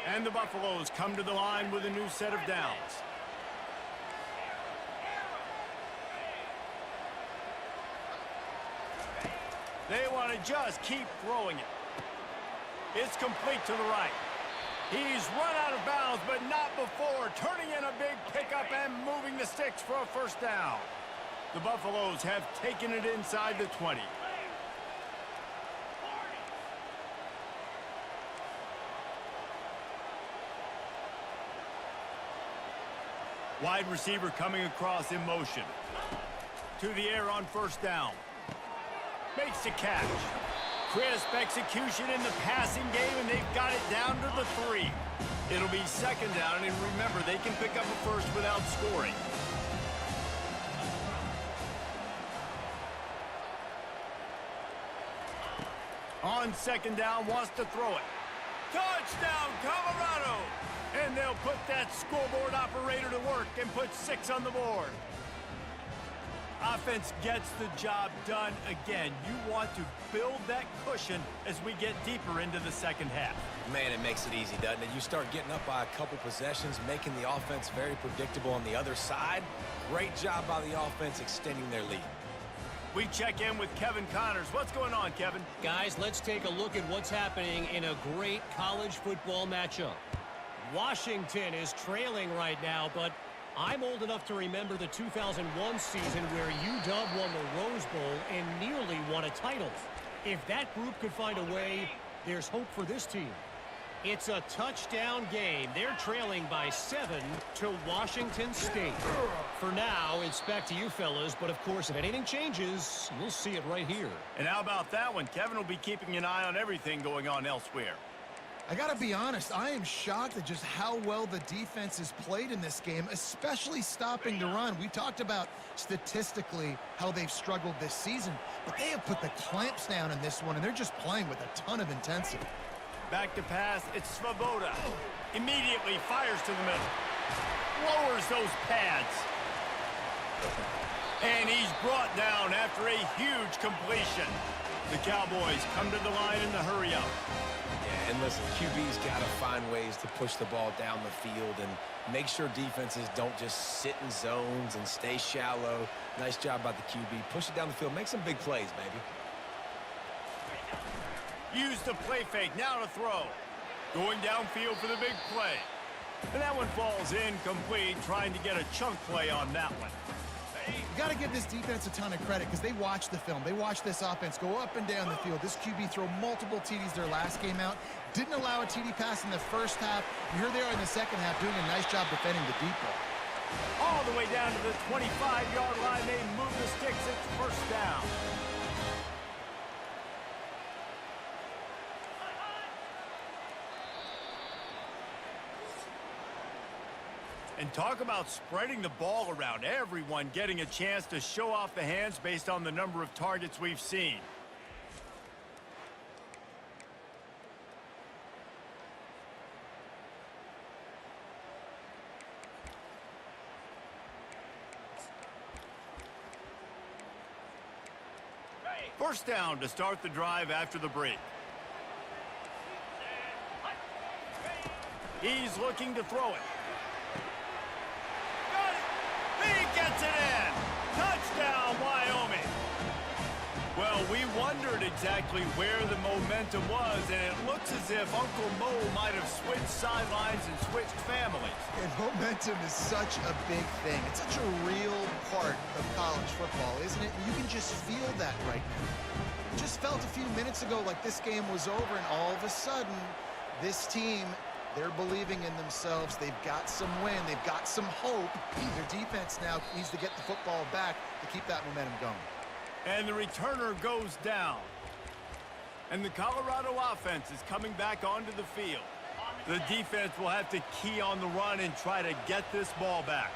And the Buffaloes come to the line with a new set of downs. They want to just keep throwing it. It's complete to the right. He's run out of bounds, but not before. Turning in a big pickup and moving the sticks for a first down. The Buffaloes have taken it inside the 20. Wide receiver coming across in motion. To the air on first down. Makes the catch. Crisp execution in the passing game, and they've got it down to the 3. It'll be second down, and remember, they can pick up a first without scoring. On second down, wants to throw it. Touchdown, Colorado! And they'll put that scoreboard operator to work and put 6 on the board. Offense gets the job done again. You want to build that cushion as we get deeper into the second half. Man, it makes it easy, doesn't it? You start getting up by a couple possessions, making the offense very predictable on the other side. Great job by the offense extending their lead. We check in with Kevin Connors. What's going on, Kevin? Guys, let's take a look at what's happening in a great college football matchup. Washington is trailing right now, but I'm old enough to remember the 2001 season where UW won the Rose Bowl and nearly won a title. If that group could find a way, there's hope for this team. It's a touchdown game. They're trailing by 7 to Washington State. For now, it's back to you fellas, but of course, if anything changes, you'll see it right here. And how about that one? Kevin will be keeping an eye on everything going on elsewhere. I got to be honest, I am shocked at just how well the defense has played in this game, especially stopping the run. We talked about statistically how they've struggled this season, but they have put the clamps down in this one, and they're just playing with a ton of intensity. Back to pass, it's Svoboda. Immediately fires to the middle. Lowers those pads. And he's brought down after a huge completion. The Cowboys come to the line in the hurry up. Yeah, and listen, QB's got to find ways to push the ball down the field and make sure defenses don't just sit in zones and stay shallow. Nice job by the QB. Push it down the field. Make some big plays, baby. Use the play fake. Now to throw. Going downfield for the big play. And that one falls incomplete, trying to get a chunk play on that one. You got to give this defense a ton of credit because they watch the film. They watch this offense go up and down the field. This QB throw multiple TDs their last game out. Didn't allow a TD pass in the first half. And here they are in the second half doing a nice job defending the deep ball. All the way down to the 25-yard line. They move the sticks. It's first down. And talk about spreading the ball around. Everyone getting a chance to show off the hands based on the number of targets we've seen. First down to start the drive after the break. He's looking to throw it. He gets it in. Touchdown, Wyoming. Well, we wondered exactly where the momentum was, and it looks as if Uncle Mo might have switched sidelines and switched families. And momentum is such a big thing. It's such a real part of college football, isn't it? And you can just feel that right now. It just felt a few minutes ago like this game was over, and all of a sudden, this team, they're believing in themselves. They've got some win. They've got some hope. Their defense now needs to get the football back to keep that momentum going. And the returner goes down. And the Colorado offense is coming back onto the field. The defense will have to key on the run and try to get this ball back.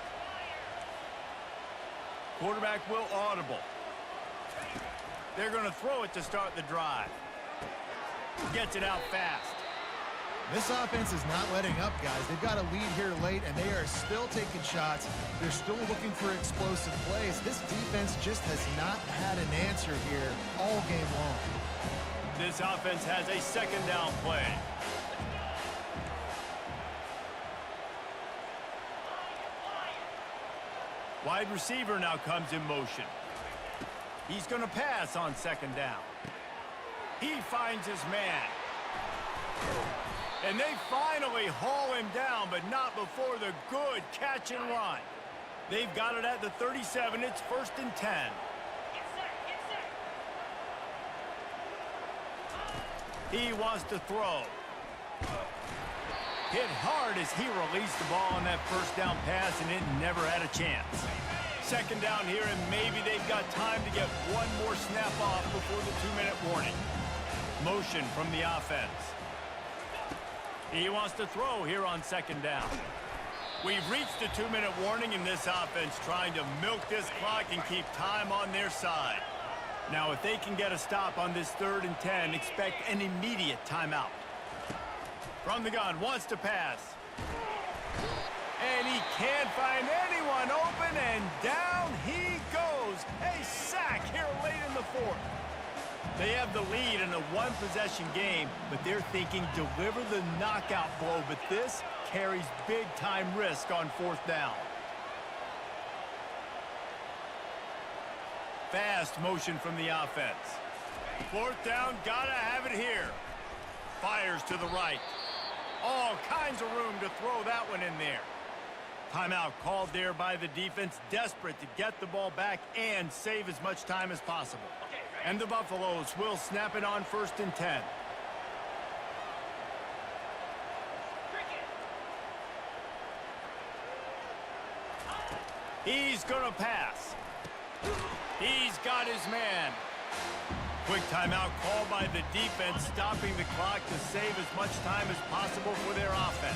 Quarterback will audible. They're going to throw it to start the drive. Gets it out fast. This offense is not letting up, guys. They've got a lead here late, and they are still taking shots. They're still looking for explosive plays. This defense just has not had an answer here all game long. This offense has a second down play. Wide receiver now comes in motion. He's going to pass on second down. He finds his man. And they finally haul him down, but not before the good catch and run. They've got it at the 37. It's 1st and 10. He wants to throw. Hit hard as he released the ball on that first down pass, and it never had a chance. Second down here, and maybe they've got time to get one more snap off before the 2-minute warning. Motion from the offense. He wants to throw here on second down. We've reached the 2-minute warning in this offense, trying to milk this clock and keep time on their side. Now, if they can get a stop on this 3rd and 10, expect an immediate timeout. From the gun, wants to pass. And he can't find anyone open, and down he goes. A sack here late in the 4th. They have the lead in a one-possession game, but they're thinking deliver the knockout blow, but this carries big-time risk on 4th down. Fast motion from the offense. 4th down, gotta have it here. Fires to the right. All kinds of room to throw that one in there. Timeout called there by the defense, desperate to get the ball back and save as much time as possible. And the Buffaloes will snap it on 1st and 10. He's gonna pass. He's got his man. Quick timeout called by the defense, stopping the clock to save as much time as possible for their offense.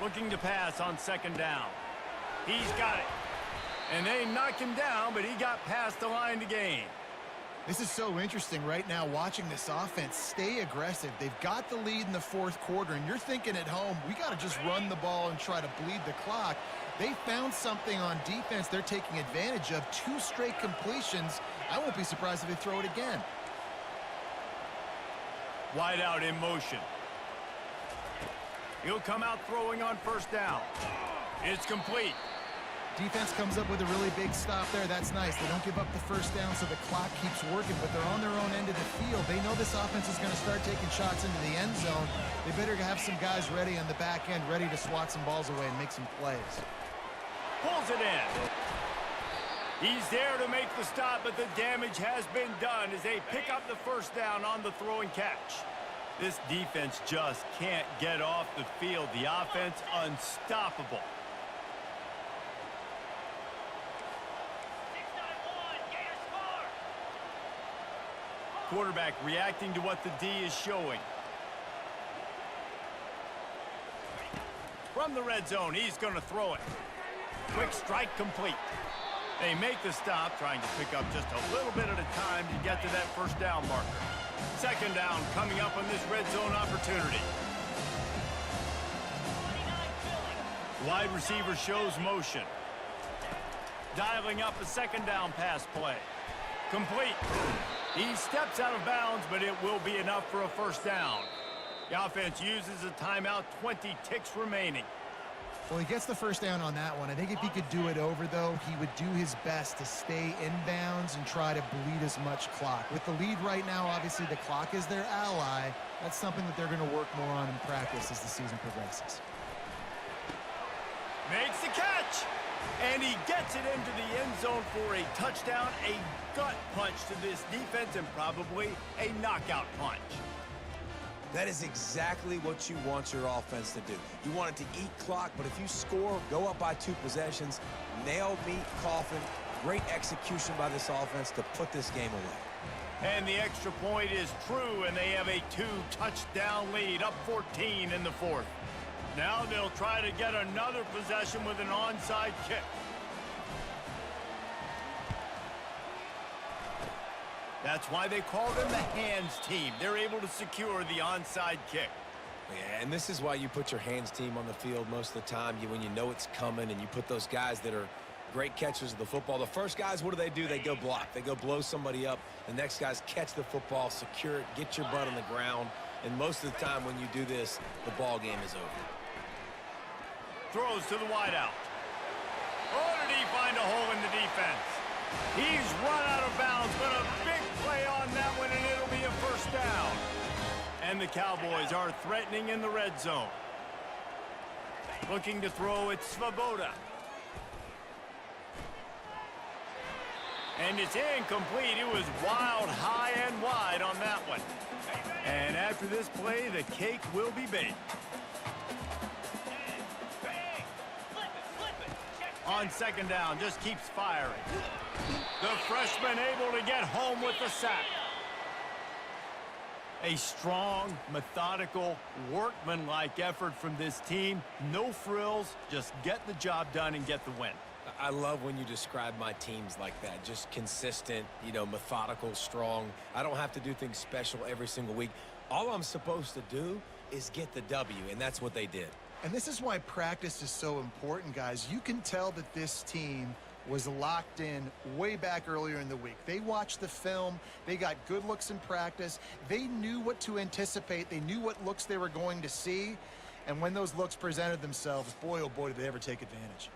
Looking to pass on second down. He's got it. And they knock him down, but he got past the line to gain. This is so interesting right now, watching this offense stay aggressive. They've got the lead in the fourth quarter, and you're thinking at home, we got to just run the ball and try to bleed the clock. They found something on defense they're taking advantage of. 2 straight completions. I won't be surprised if they throw it again. Wide out in motion. He'll come out throwing on first down. It's complete. Defense comes up with a really big stop there. That's nice. They don't give up the first down, so the clock keeps working, but they're on their own end of the field. They know this offense is going to start taking shots into the end zone. They better have some guys ready on the back end, ready to swat some balls away and make some plays. Pulls it in. He's there to make the stop, but the damage has been done as they pick up the first down on the throw and catch. This defense just can't get off the field. The offense unstoppable. Quarterback reacting to what the D is showing. From the red zone, he's going to throw it. Quick strike complete. They make the stop, trying to pick up just a little bit at a time to get to that first down marker. Second down coming up on this red zone opportunity. Wide receiver shows motion. Dialing up a second down pass play. Complete. He steps out of bounds, but it will be enough for a first down. The offense uses a timeout, 20 ticks remaining. Well, he gets the first down on that one. I think if he could do it over, though, he would do his best to stay inbounds and try to bleed as much clock. With the lead right now, obviously the clock is their ally. That's something that they're going to work more on in practice as the season progresses. Makes the catch! And he gets it into the end zone for a touchdown, a gut punch to this defense, and probably a knockout punch. That is exactly what you want your offense to do. You want it to eat clock, but if you score, go up by 2 possessions, nail, meet, coffin, great execution by this offense to put this game away. And the extra point is true, and they have a 2-touchdown lead, up 14 in the fourth. Now they'll try to get another possession with an onside kick. That's why they call them the hands team. They're able to secure the onside kick. Yeah, and this is why you put your hands team on the field most of the time. When you know it's coming, and you put those guys that are great catchers of the football. The first guys, what do? They go block. They go blow somebody up. The next guys catch the football, secure it, get your butt on the ground. And most of the time when you do this, the ball game is over. Throws to the wideout. Oh, did he find a hole in the defense? He's run out of bounds, but a big play on that one, and it'll be a first down. And the Cowboys are threatening in the red zone. Looking to throw, it's Svoboda. And it's incomplete. It was wild, high and wide on that one. And after this play, the cake will be baked. On second down, just keeps firing. The freshman able to get home with the sack. A strong, methodical, workmanlike effort from this team. No frills, just get the job done and get the win. I love when you describe my teams like that. Just consistent, methodical, strong. I don't have to do things special every single week. All I'm supposed to do is get the W, and that's what they did. And this is why practice is so important, guys. You can tell that this team was locked in way back earlier in the week. They watched the film. They got good looks in practice. They knew what to anticipate. They knew what looks they were going to see. And when those looks presented themselves, boy, oh boy, did they ever take advantage.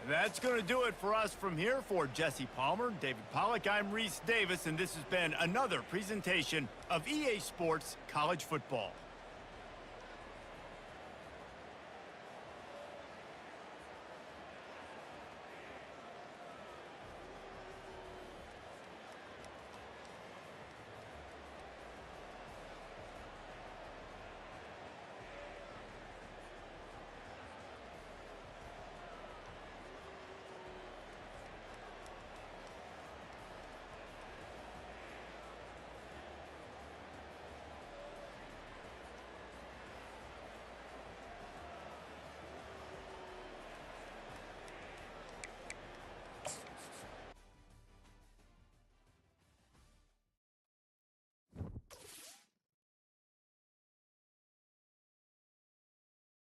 That's going to do it for us from here. For Jesse Palmer, David Pollack, I'm Reese Davis, and this has been another presentation of EA Sports College Football.